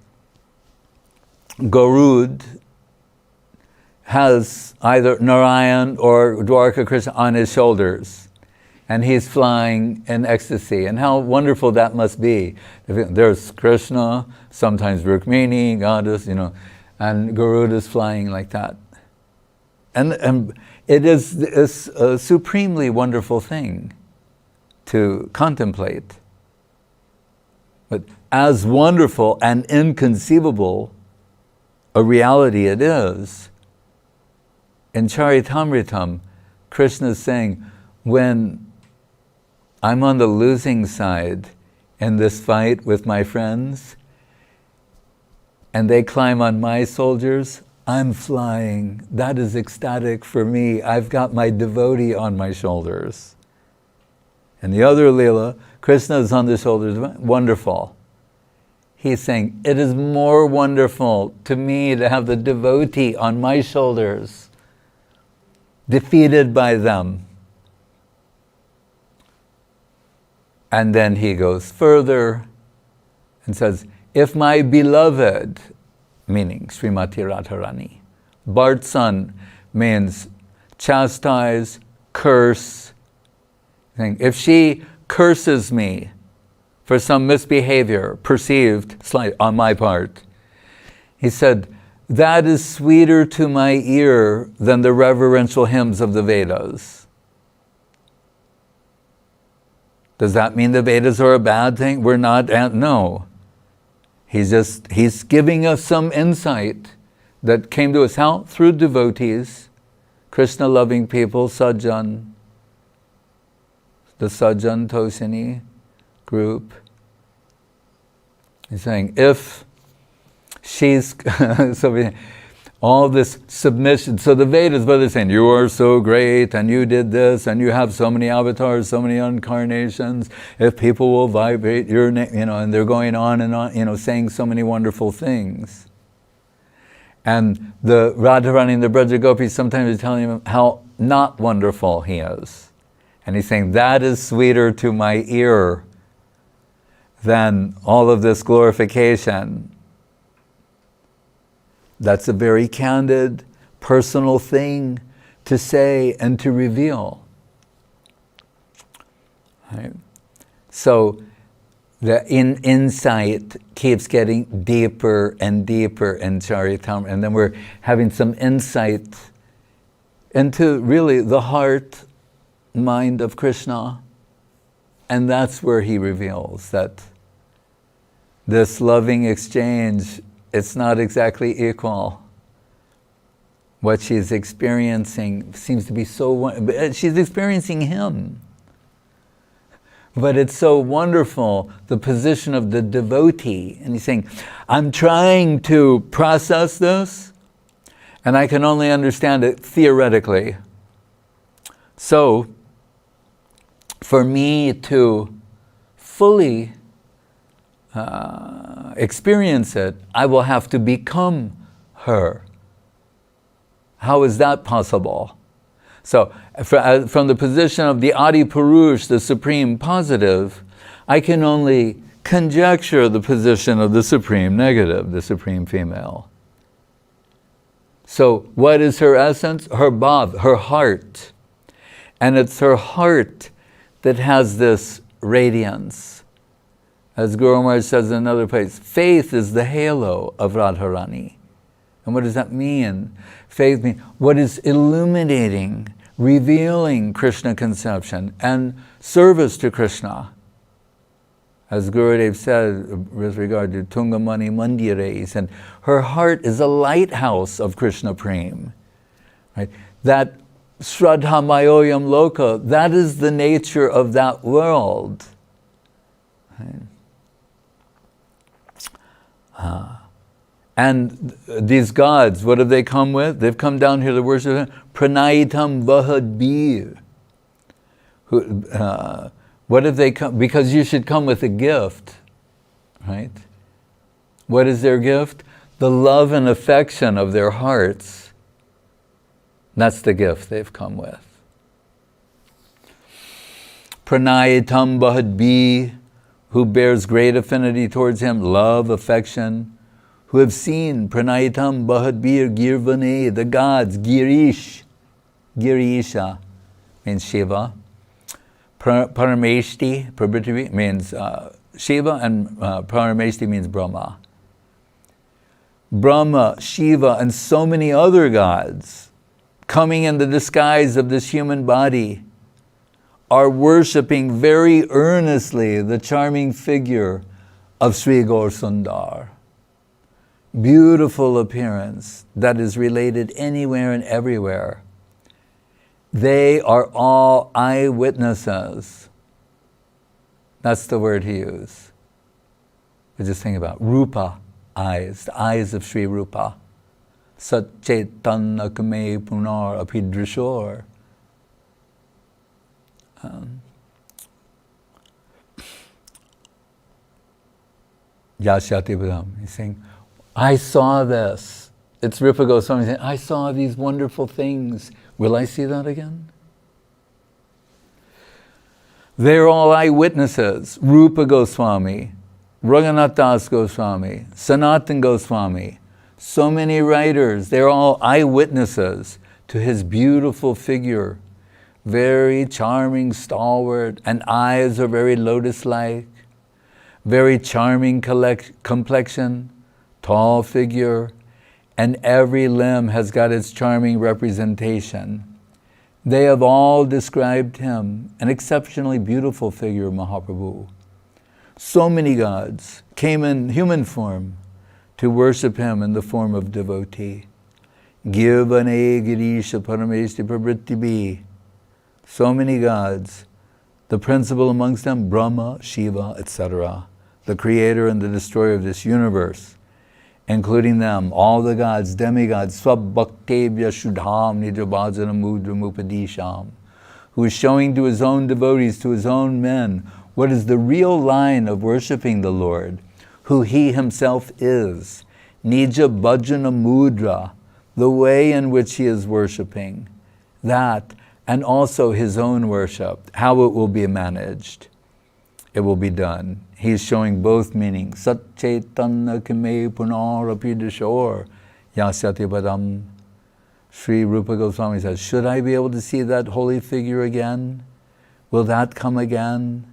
Garud has either Narayan or Dwarka Krishna on his shoulders, and he's flying in ecstasy. And how wonderful that must be. There's Krishna, sometimes Rukmini, goddess, and Garud is flying like that. And it is a supremely wonderful thing to contemplate. But as wonderful and inconceivable a reality it is, in Charitamritam, Krishna is saying, when I'm on the losing side in this fight with my friends, and they climb on my soldiers, I'm flying. That is ecstatic for me. I've got my devotee on my shoulders. And the other Leela, Krishna is on the shoulders. Wonderful. He's saying, it is more wonderful to me to have the devotee on my shoulders, defeated by them. And then he goes further and says, if my beloved, meaning Srimati Radharani, Bhartsan means chastise, curse. If she curses me for some misbehavior, perceived slight on my part, he said, that is sweeter to my ear than the reverential hymns of the Vedas. Does that mean the Vedas are a bad thing? We're not, no. He's giving us some insight that came to us. How? Through devotees, Krishna-loving people, Sajjan, the Sajjan Tosini group. He's saying, if she's, so all this submission, so the Vedas, what they're saying, you are so great, and you did this, and you have so many avatars, so many incarnations, if people will vibrate your name, and they're going on and on, saying so many wonderful things. And the Radharani and the Braja Gopis sometimes are telling him how not wonderful he is. And he's saying, that is sweeter to my ear than all of this glorification. That's a very candid, personal thing to say and to reveal. Right? So the insight keeps getting deeper and deeper in Charitamrita, and then we're having some insight into really the heart, mind of Krishna, and that's where he reveals that this loving exchange, it's not exactly equal. What she's experiencing seems to be she's experiencing him. But it's so wonderful, the position of the devotee. And he's saying, I'm trying to process this, and I can only understand it theoretically. So, for me to fully experience it, I will have to become her. How is that possible? So, from the position of the Adi Purush, the Supreme Positive, I can only conjecture the position of the Supreme Negative, the Supreme Female. So, what is her essence? Her bhav, her heart. And it's her heart that has this radiance. As Guru Maharaj says in another place, faith is the halo of Radharani. And what does that mean? Faith means what is illuminating, revealing Krishna conception and service to Krishna. As Gurudev said with regard to Tungamani Mandire, he said, her heart is a lighthouse of Krishna Prem. Right? That Shraddha Mayoyam Loka, that is the nature of that world. Right? And these gods, what have they come with? They've come down here to worship him. Pranaitam Vahadbir. What have they come? Because you should come with a gift, right? What is their gift? The love and affection of their hearts. That's the gift they've come with. Pranayatam Bahadbi, who bears great affinity towards him, love, affection, who have seen Pranayatam Bahadbir Girvane, the gods, Girish, Girisha means Shiva. Parameshti, Prabhiti means Shiva, and Parameshti means Brahma. Brahma, Shiva, and so many other gods coming in the disguise of this human body are worshipping very earnestly the charming figure of Sri Gaur Sundar. Beautiful appearance that is related anywhere and everywhere. They are all eyewitnesses. That's the word he used. We're just thinking about Rupa, eyes, the eyes of Sri Rupa. Sat Chaitanya Kame Punar Apidrishor. Yashyati Padam. He's saying, I saw this. It's Rupa Goswami saying, I saw these wonderful things. Will I see that again? They're all eyewitnesses. Rupa Goswami, Raghunath Das Goswami, Sanatan Goswami, so many writers, they're all eyewitnesses to his beautiful figure. Very charming, stalwart, and eyes are very lotus-like. Very charming complexion, tall figure, and every limb has got its charming representation. They have all described him, an exceptionally beautiful figure, Mahaprabhu. So many gods came in human form to worship him in the form of devotee. Girvane Girisha Parameshti Prabhritibhi. So many gods, the principal amongst them, Brahma, Shiva, etc., the creator and the destroyer of this universe, including them, all the gods, demigods, Swabhaktebhya Shudham Nijabhajana Mudram Upadisham, who is showing to his own devotees, to his own men, what is the real line of worshiping the Lord, who he himself is. Nija Bhajana Mudra, the way in which he is worshiping, that, and also his own worship, how it will be managed. It will be done. He's showing both meanings. Sat Chaitanya Kame Punar Apidashor Yasyati Padam. Sri Rupa Goswami says, should I be able to see that holy figure again? Will that come again?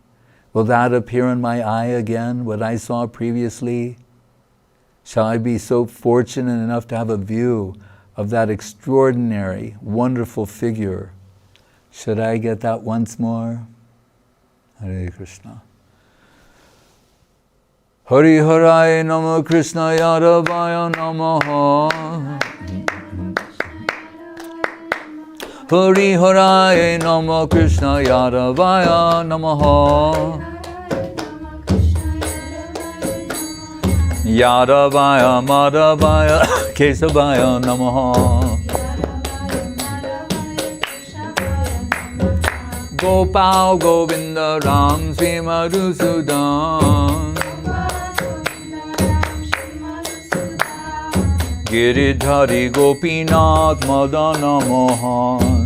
Will that appear in my eye again, what I saw previously? Shall I be so fortunate enough to have a view of that extraordinary, wonderful figure? Should I get that once more? Hare Krishna. Hari Harai Namo Krishna Yadavaya Namaha. Hari Harai Namo Krishna Yadavaya Namaha. Yadavaya Madhavaya Kesavaya Namaha. Gopal Govinda Ram Sri Madhusudan. Giridhari Gopinath Madana Mohan.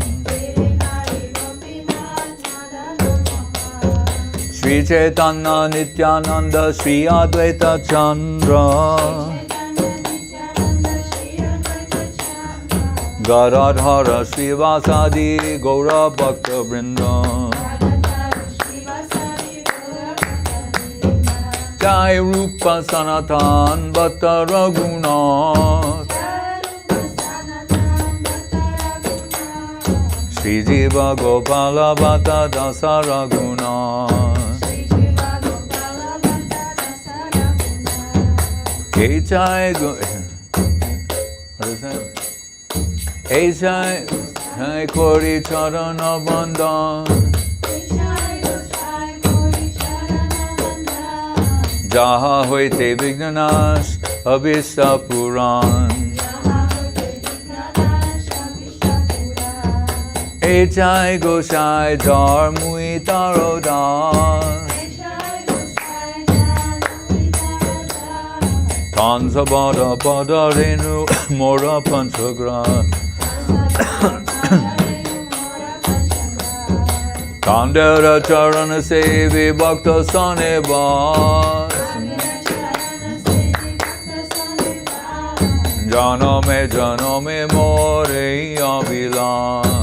Sri Chaitanya Nityananda Sri Advaita Chandra. Garadhara Srivasadi Gaura Bhakta Vrinda. Jai Rupa Sanatan Bhatta Raghunath. Sri Jiva Gopala Bhatta Dasa Raguna Echai what is that? Echai Kori Charana Bandhan Jaha Hoite Vignanash Abhishta Puran Echai Goshai Jar Mui Tarodas Tanza Bada Bada Renu Mora Panchagra Kandera Charana Sevi Bhakta Sanebas Janame More Avilas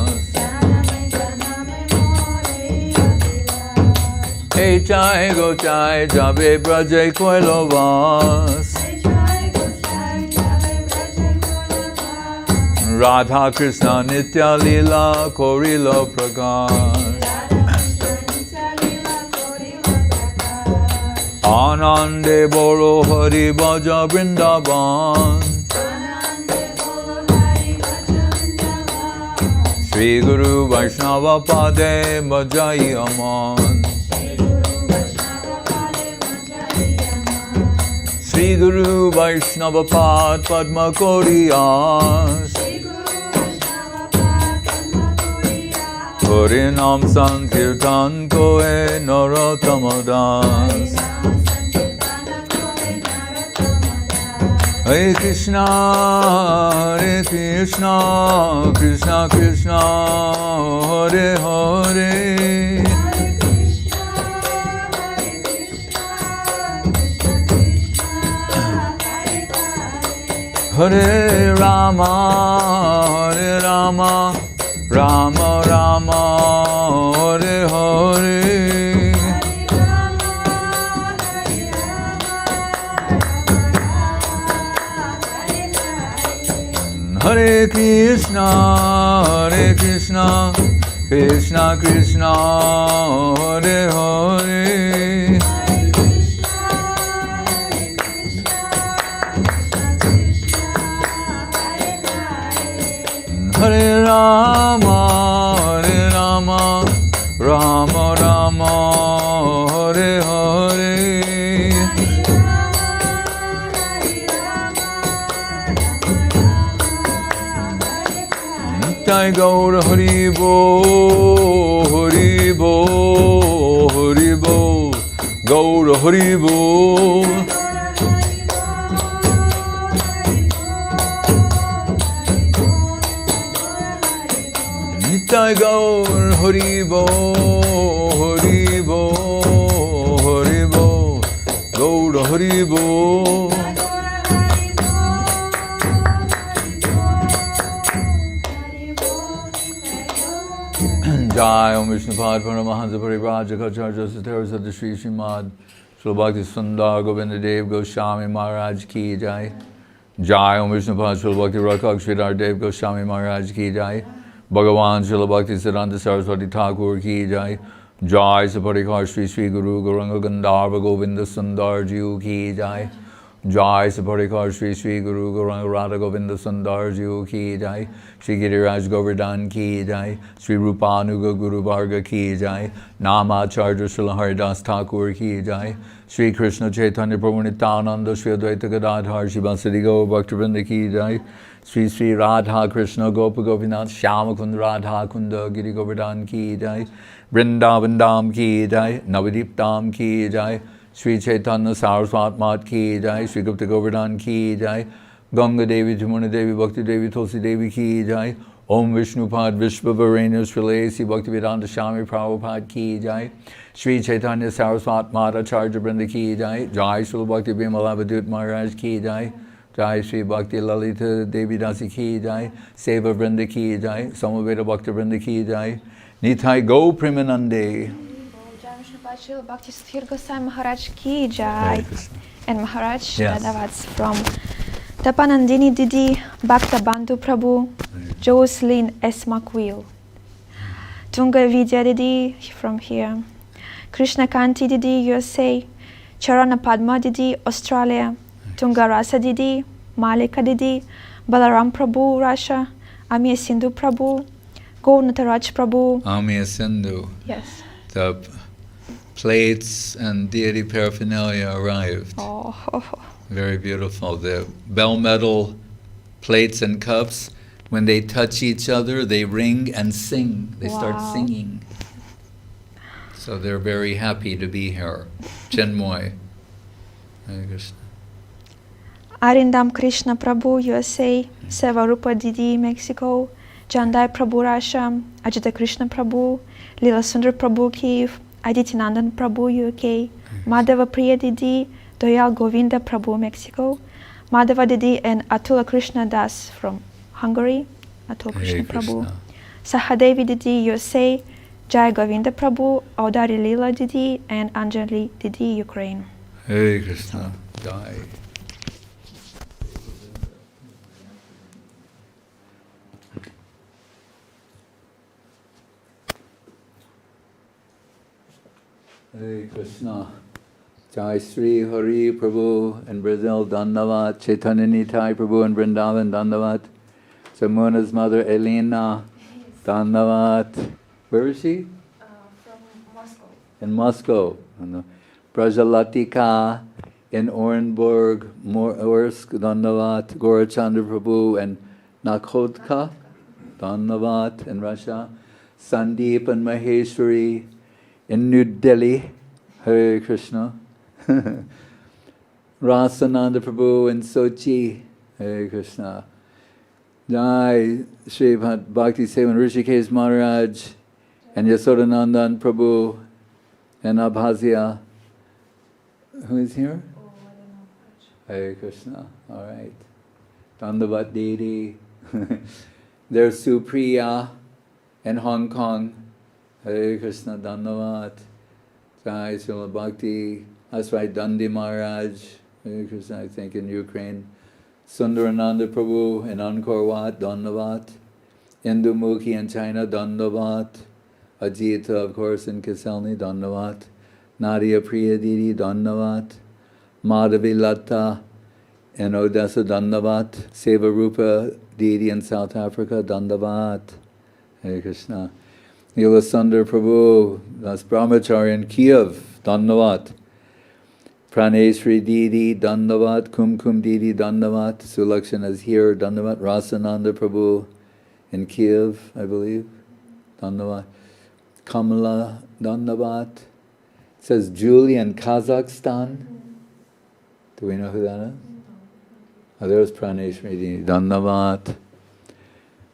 Echai Gochai Jabe Braje Koilovas Radha Krishna Nitya Lila Korila Prakash Anande Bolo Hari Bhaja Vrindavan Sri Guru Vaishnava Pade Bhajai Aman Sri Guru Vaishnava Pad Padma Koriyas Harinam Sankirtan Koe Narottamadas Hare Krishna Krishna Krishna Hare Hare Hare Rama Rama Rama Hare Hare Hare Krishna Krishna Krishna Hare Hare Hare Rama Rama Rama Hare Hare Nitai Gaur Haribo Haribo Haribo Gaur Haribo Nitai Gaur Haribo Haribo Haribo Gaur Haribo Jai Om Vishnupad Paramahansa Parivrajaka Kacharya Sathara Sadha Shri Srimad Srila Bhakti Sudhir Govinda Dev Goswami Maharaj Ki Jai Jai Om Vishnupad Srila Bhakti Rakak Sridhar Dev Goswami Maharaj Ki Jai Bhagavan Srila Bhakti Siddhanta Saraswati Thakur Ki Jai Jai Saparikar Shri Shri Guru Gauranga Gandharva Govinda Sundar Jiu Ki Jai Jai Saparikar Shri Shri Guru Gauranga Radha Govinda Sundar Jiu Ki Jai Shri Giriraj Govardhan Ki Jai Shri Rupanuga Guru Varga Ki Jai Namacharya Srila Haridas Thakur Ki Jai Shri Krishna Chaitanya Prabhu Nityananda Shri Advaita Gadadhar Shri Vasudeva Gaur Bhaktivinoda Ki Jai Shri Shri Radha Krishna Gopa Gopinath Shyama Kund Radha Kunda Giri Govardhan Ki Jai Vrindavan Dham Ki Jai Navadip Dham Ki Jai Shri Chaitanya Saraswat Mat Ki Jai Shri Gupta Govardhan Ki Jai Ganga Devi Jamuna Devi Bhakti Devi Tulsi Devi Ki Jai Om Vishnupad Vishvavarena Srilesi Bhaktivedanta Swami Prabhupada Ki Jai Shri Chaitanya Saraswat Mat Acharya Vrinda Ki Jai Jai Srila Bhakti Bimalavadut Maharaj Ki Jai Jai Shri Bhakti Lalita Devi Dasi Ki Jai Seva Vrinda Ki Jai Samaveda Bhakti Vrinda Ki Jai Nitai Go Primanande Bhakti Sudhir Goswami Maharaj Ki Jai. And Maharaj, that's from Tapanandini Didi, Bhakta Bandhu Prabhu, Jocelyn S. McWheel. Tunga Vidya Didi from here. Krishna Kanti Didi, USA. Charana Padma Didi, Australia. Tunga Rasa Didi, Malika Didi. Balaram Prabhu, Russia. Amir Sindhu Prabhu. Gauranga Prabhu. Amir Sindhu. Yes. The plates and deity paraphernalia arrived. Oh. Very beautiful. The bell metal plates and cups, when they touch each other, they ring and sing. They start singing. So they're very happy to be here. Chinmoy. Hare Krishna. Arindam Krishna Prabhu, USA. Sevarupa Didi, Mexico. Jandai Prabhu, Russia. Ajita Krishna Prabhu. Lila Sundar Prabhu, Kiev. Adityanandan Prabhu, UK. Madhava Priya Didi. Doyal Govinda Prabhu, Mexico. Madhava Didi and Atula Krishna Das from Hungary. Atula Krishna Prabhu. Sahadevi Didi, USA. Jai Govinda Prabhu, Audari Lila Didi, and Anjali Didi, Ukraine. Hare Krishna. Jai. Hare Krishna. Jai Sri Hari Prabhu in Brazil, Dandavat. Chaitanya Nitai Prabhu in Vrindavan, Dandavat. Jamuna's mother, Elena, Dandavat. Where is she? From Moscow. In Moscow. Brajalatika in Orenburg, Orsk, Dandavat. Gorachandra Prabhu in Nakhodka, Dandavat in Russia. Sandeep and Maheshwari in New Delhi. Hare Krishna. Rasananda Prabhu in Sochi. Hare Krishna. Jai Shri Bhakti Sevan Rishikesh Maharaj and Yasodanandan Prabhu and Abhazia. Who is here? Oh, I don't know. Hare Krishna. All right. Dandavat Deity. There's Supriya in Hong Kong. Hare Krishna. Dandavat. Jai Srila Bhakti. That's right, Dandi Maharaj. Hare Krishna, I think, in Ukraine. Sundarananda Prabhu in Angkor Wat, Dandavat. Indumukhi in China, Dandavat. Ajita, of course, in Kiselni, Dandavat. Nadia Priya Didi, Dandavat. Madhavi Lata in Odessa, Dandavat. Sevarupa Didi in South Africa, Dandavat. Hare Krishna. Nila Sundar Prabhu, that's Brahmachari in Kiev, Dandavat. Praneshri Didi, Dandavat. Kumkum Didi, Dandavat. Sulakshana is here, Dandavat. Rasananda Prabhu in Kiev, I believe, Dandavat. Kamala, Dandavat. It says Julie in Kazakhstan. Do we know who that is? Oh, there's Praneshri Didi, Dandavat.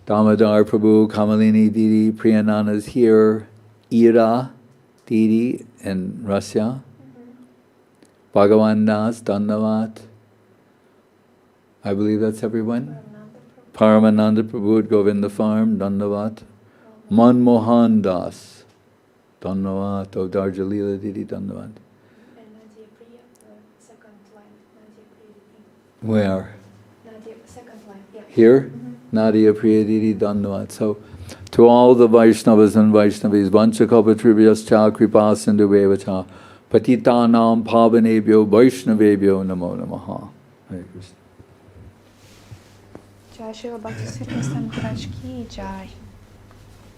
Damodar Prabhu, Kamalini Didi, Priyanana is here. Ira Didi in Russia. Bhagavan Das, Dandavat. I believe that's everyone. Paramananda Prabhu at Govinda Farm, Dandavat. Manmohan Das, Dandavat. Of Darjalila Didi, Dandavat. And Nadia Priya, second line. Nadia Priya Didi. Where? Nadia, second line, yeah. Here? Nadia Priya Didi, Dandavat. So, to all the Vaishnavas and Vaishnavis, Vanchakalpatribhyascha kripa sindhuvevacha patitanam pavanebhyo Vaishnavebhyo namo namaha. Hare Krishna. Jai Shri Bhakti Sudhir Goswami Maharaj Ki Jai.